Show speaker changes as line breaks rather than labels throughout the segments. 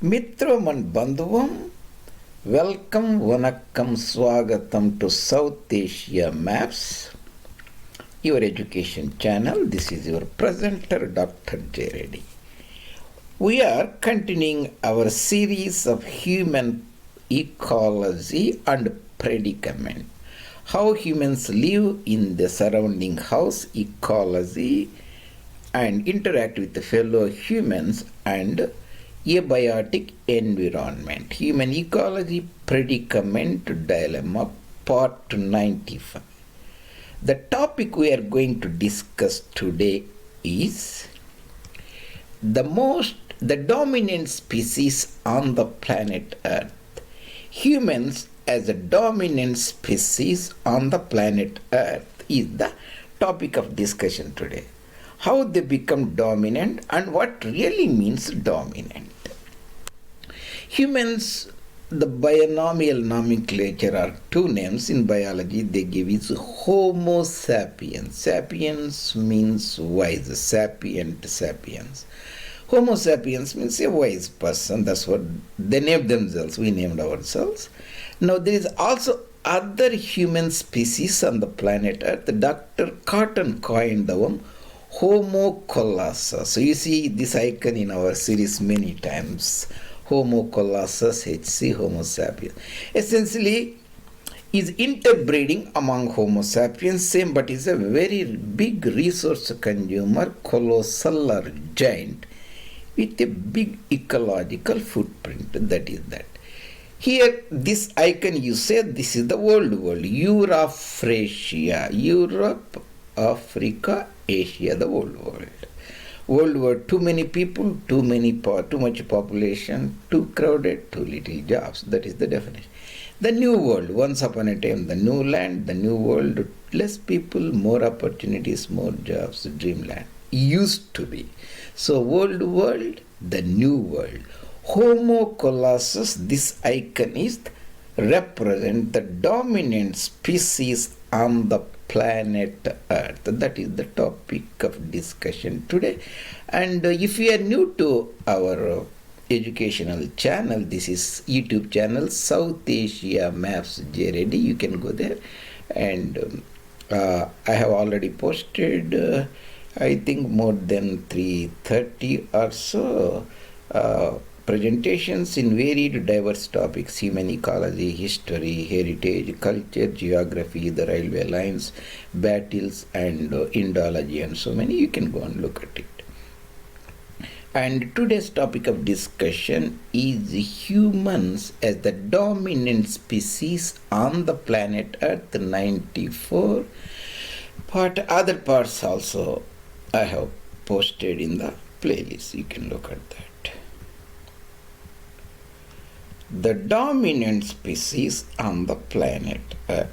Mitram and Bandhuvam, welcome, Vanakkam, Swagatam to South Asia Maps, your education channel. This is your presenter, Dr. J. Reddy. We are continuing our series of human ecology and predicament. How humans live in the surrounding house ecology and interact with the fellow humans and abiotic environment. Human ecology predicament dilemma, part 95. The topic we are going to discuss today is the dominant species on the planet Earth. Humans as a dominant species on the planet Earth is the topic of discussion today. How they become dominant and what really means dominant. Humans, the binomial nomenclature are two names in biology they give is Homo sapiens. Sapiens means wise, sapient, sapiens. Homo sapiens means a wise person. That's what they named themselves. We named ourselves. Now there is also other human species on the planet Earth. Dr. Cotton coined the one Homo colossus. So you see this icon in our series many times. Homo colossus, HC, Homo sapiens. Essentially, is interbreeding among Homo sapiens, same but is a very big resource consumer, colossal giant with a big ecological footprint. That is that. Here, this icon you say this is the world. Eurasia, Europe, Africa, Asia, the world. World war, too many people, too much population, too crowded, too little jobs. That is the definition. The new world, once upon a time, the new land, the new world, less people, more opportunities, more jobs, dreamland. Used to be. So world, the new world. Homo colossus, this icon is represent the dominant species on the planet Earth. That is the topic of discussion today. And if you are new to our educational channel, this is YouTube channel South Asia Maps J. Reddy. You can go there. And I have already posted I think more than 330 or so presentations in varied diverse topics: human ecology, history, heritage, culture, geography, the railway lines, battles, and Indology, and so many. You can go and look at it. And today's topic of discussion is humans as the dominant species on the planet Earth, 94 part. Other parts also I have posted in the playlist. You can look at that. The dominant species on the planet Earth.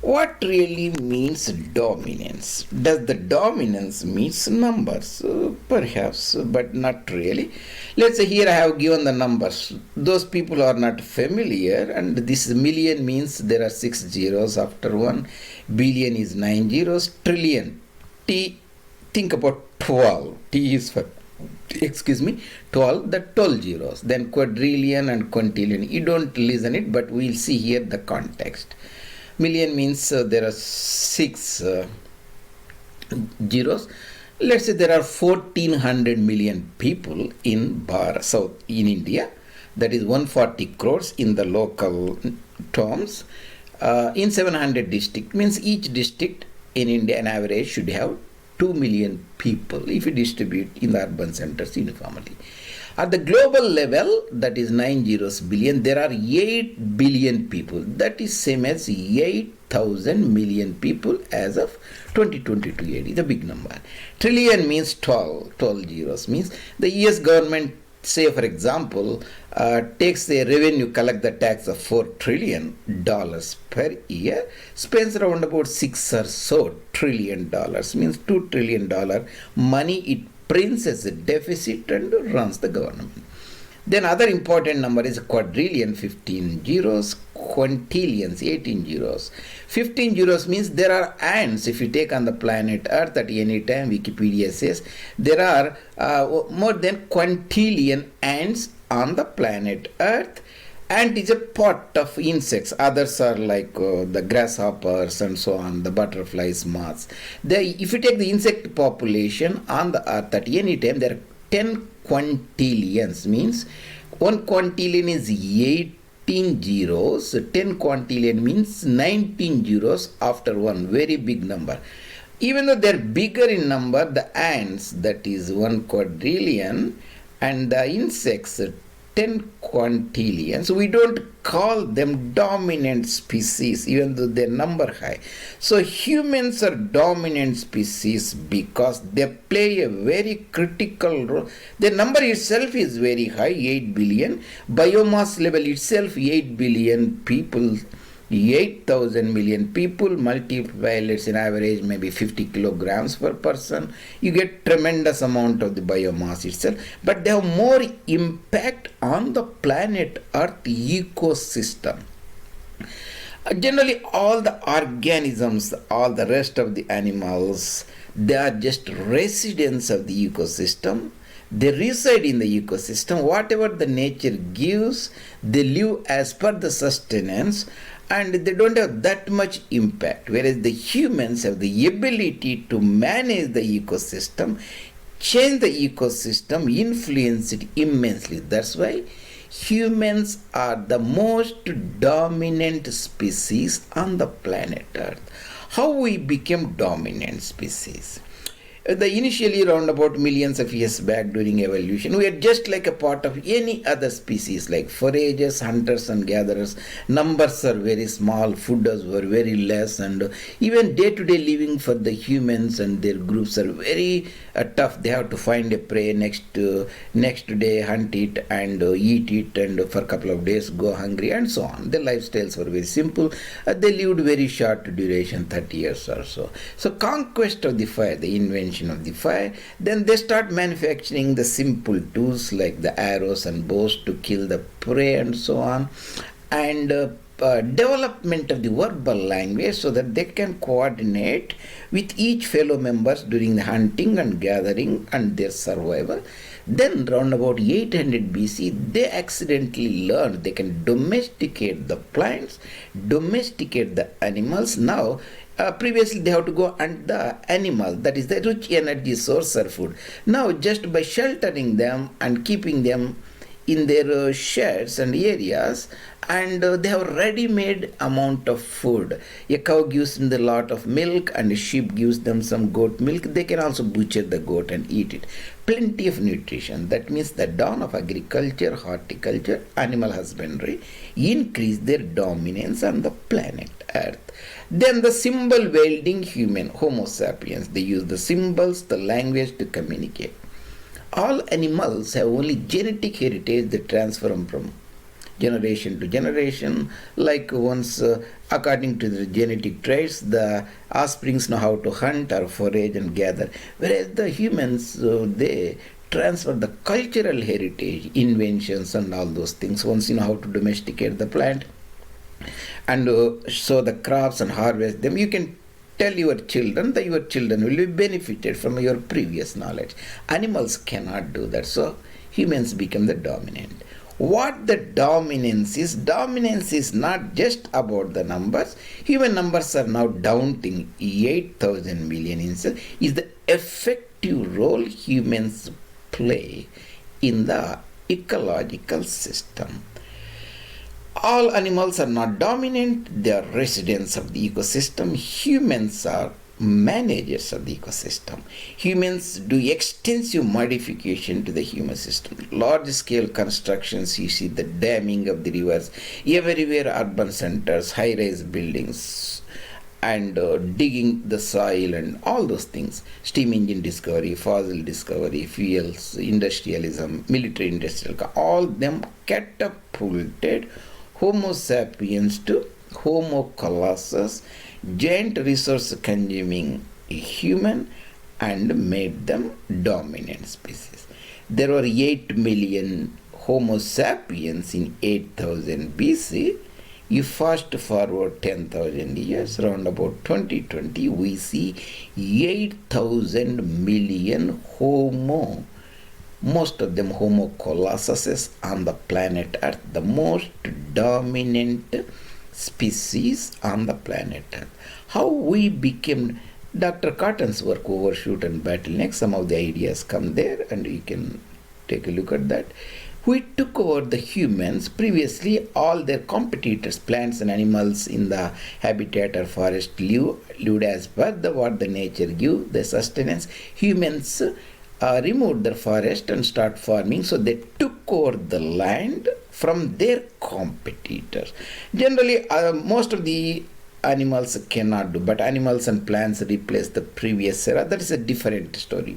What really means dominance? Does the dominance means numbers? Perhaps, but not really. Let's say here I have given the numbers. Those people are not familiar, and this million means there are 6 zeros after 1. Billion is 9 zeros. Trillion. T, think about 12. T is for 12, the 12 zeros. Then quadrillion and quintillion. You don't listen it, but we'll see here the context. Million means there are 6 zeros. Let's say there are 1400 million people in South in India. That is 140 crores in the local terms. In 700 districts, means each district in India on average should have 2 million people if you distribute in the urban centers uniformly. At the global level, that is 9 zeros billion, there are 8 billion people. That is same as 8,000 million people as of 2022 AD, the big number. Trillion means 12 zeros, means the US government, say for example, takes the revenue, collect the tax of $4 trillion per year, spends around about 6 or so trillion dollars, means $2 trillion money it prints as a deficit and runs the government. Then other important number is quadrillion, 15 zeros, quintillions, 18 zeros. 15 zeros means there are ants. If you take on the planet Earth at any time, Wikipedia says there are more than quintillion ants on the planet Earth. Ant is a part of insects. Others are like the grasshoppers and so on, the butterflies, moths. If you take the insect population on the Earth at any time, there are 10 quintillions. Means 1 quintillion is 18 zeros. 10 quintillion means 19 zeros after one. Very big number. Even though they are bigger in number, the ants, that is 1 quadrillion, and the insects, 10 quintillions, we don't call them dominant species even though their number high. So humans are dominant species because they play a very critical role. Their number itself is very high, 8 billion. Biomass level itself, 8 billion people. 8,000 million people, multiply, let's say in average maybe 50 kilograms per person, you get tremendous amount of the biomass itself, but they have more impact on the planet Earth ecosystem. Generally all the organisms, all the rest of the animals, they are just residents of the ecosystem. They reside in the ecosystem. Whatever the nature gives, they live as per the sustenance, and they don't have that much impact. Whereas the humans have the ability to manage the ecosystem, change the ecosystem, influence it immensely. That's why humans are the most dominant species on the planet Earth. How we became dominant species? Initially around about millions of years back during evolution, we are just like a part of any other species, like foragers, hunters and gatherers. Numbers are very small, fooders were very less, and even day-to-day living for the humans and their groups are very tough. They have to find a prey next day, hunt it and eat it, and for a couple of days go hungry and so on. Their lifestyles were very simple. They lived very short duration, 30 years or so. So conquest of the fire, the invention of the fire, then they start manufacturing the simple tools like the arrows and bows to kill the prey and so on, and development of the verbal language so that they can coordinate with each fellow members during the hunting and gathering and their survival. Then around about 800 BC, they accidentally learned they can domesticate the plants, domesticate the animals. Now previously they have to go and the animal, that is the rich energy source or food. Now just by sheltering them and keeping them in their sheds and areas, and they have ready-made amount of food. A cow gives them a lot of milk and a sheep gives them some goat milk. They can also butcher the goat and eat it. Plenty of nutrition. That means the dawn of agriculture, horticulture, animal husbandry increased their dominance on the planet Earth. Then the symbol wielding human, Homo sapiens, they use the symbols, the language to communicate. All animals have only genetic heritage that transfer from generation to generation. Like once, according to the genetic traits, the offsprings know how to hunt or forage and gather. Whereas the humans, they transfer the cultural heritage, inventions and all those things. Once you know how to domesticate the plant and sow the crops and harvest them, you can tell your children that your children will be benefited from your previous knowledge. Animals cannot do that, so humans become the dominant. What the dominance is not just about the numbers. Human numbers are now daunting, 8,000 million instead, is the effective role humans play in the ecological system. All animals are not dominant, they are residents of the ecosystem. Humans are managers of the ecosystem. Humans do extensive modification to the human system. Large scale constructions, you see the damming of the rivers, everywhere urban centers, high-rise buildings, and digging the soil and all those things. Steam engine discovery, fossil discovery, fuels, industrialism, military industrial, all them catapulted Homo sapiens to Homo colossus, giant resource consuming human, and made them dominant species. There were 8 million Homo sapiens in 8000 BC. You fast forward 10,000 years, around about 2020, we see 8,000 million Homo most of them Homo colossus on the planet Earth, the most dominant species on the planet Earth. How we became, Dr. Cotton's work, Overshoot and Bottleneck, some of the ideas come there and you can take a look at that. We took over the humans. Previously, all their competitors, plants and animals in the habitat or forest, lived as per what the nature give, the sustenance. Humans removed the forest and start farming, so they took over the land from their competitors. Generally, most of the animals cannot do, but animals and plants replace the previous era. That is a different story.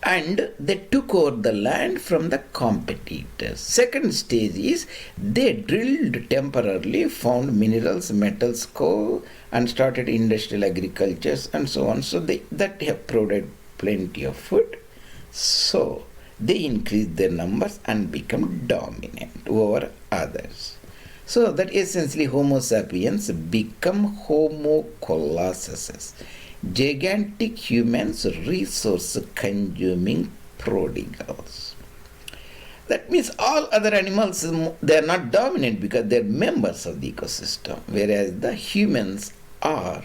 And they took over the land from the competitors. Second stage is they drilled temporarily, found minerals, metals, coal, and started industrial agriculture and so on. So that have provided plenty of food. So they increased their numbers and become dominant over others. So that essentially Homo sapiens become Homo colossus, gigantic humans, resource-consuming prodigals. That means all other animals, they are not dominant because they are members of the ecosystem, whereas the humans are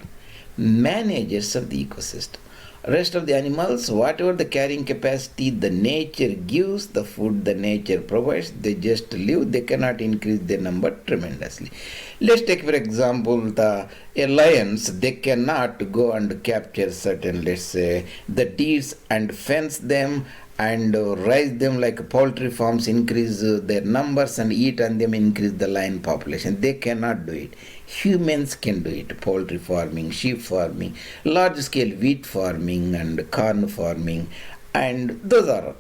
managers of the ecosystem. Rest of the animals, whatever the carrying capacity the nature gives, the food the nature provides, they just live. They cannot increase their number tremendously. Let's take for example the lions. They cannot go and capture certain, let's say, the deers and fence them and raise them like poultry farms, increase their numbers and eat on them, increase the lion population. They cannot do it. Humans can do it. Poultry farming, sheep farming, large scale wheat farming and corn farming, and those are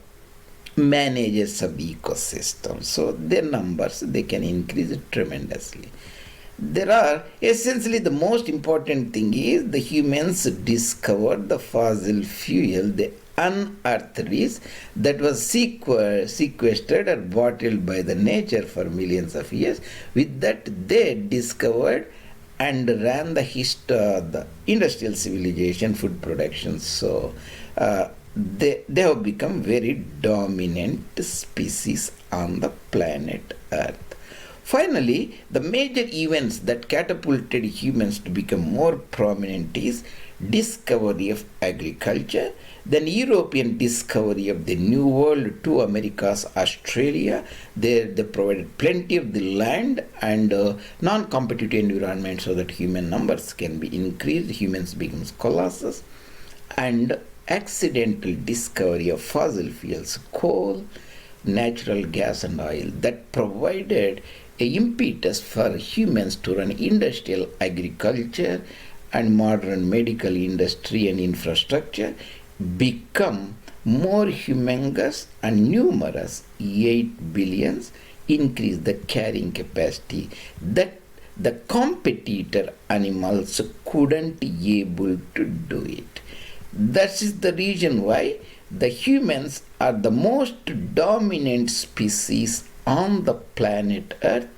managers of the ecosystem. So their numbers, they can increase tremendously. There are, essentially the most important thing is the humans discovered the fossil fuel, the unearthed is that was sequestered or bottled by the nature for millions of years. With that, they discovered and ran the history of the industrial civilization, food production. So they have become very dominant species on the planet Earth. Finally, the major events that catapulted humans to become more prominent is discovery of agriculture, then European discovery of the New World to Americas, Australia. They provided plenty of the land and non-competitive environment so that human numbers can be increased. Humans becomes colossus. And accidental discovery of fossil fuels, coal, natural gas and oil, that provided a impetus for humans to run industrial agriculture and modern medical industry and infrastructure, become more humongous and numerous, 8 billions, increase the carrying capacity that the competitor animals couldn't able to do it. That is the reason why the humans are the most dominant species on the planet Earth.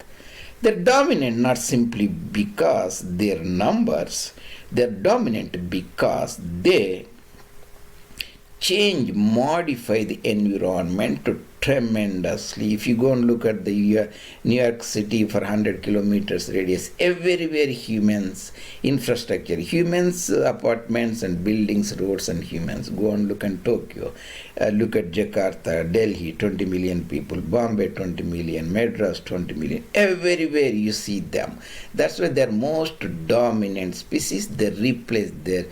They're dominant not simply because their numbers, they're dominant because they modify the environment tremendously. If you go and look at the New York City for 100 kilometers radius, everywhere humans, infrastructure, humans, apartments and buildings, roads and humans. Go and look at Tokyo, look at Jakarta, Delhi, 20 million people, Bombay, 20 million, Madras, 20 million. Everywhere you see them. That's why they're most dominant species. They replace their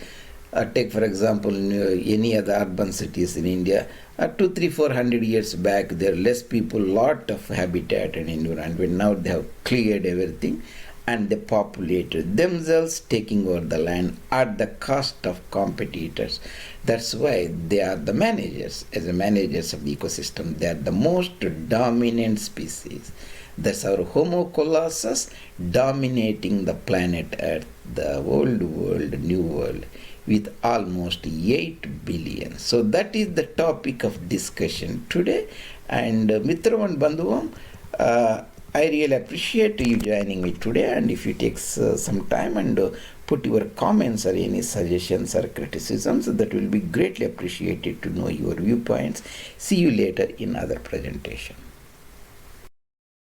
take for example any other urban cities in India. 200, 300, 400 years back, there are less people, lot of habitat and environment. Now they have cleared everything and they populated themselves, taking over the land at the cost of competitors. That's why they are the managers. As the managers of the ecosystem, they are the most dominant species. That's our Homo colossus dominating the planet Earth, the old world, new world, with almost 8 billion. So that is the topic of discussion today. And Mitram and Bandhuvam, I really appreciate you joining me today. And if you take some time and put your comments or any suggestions or criticisms. That will be greatly appreciated to know your viewpoints. See you later in other presentation.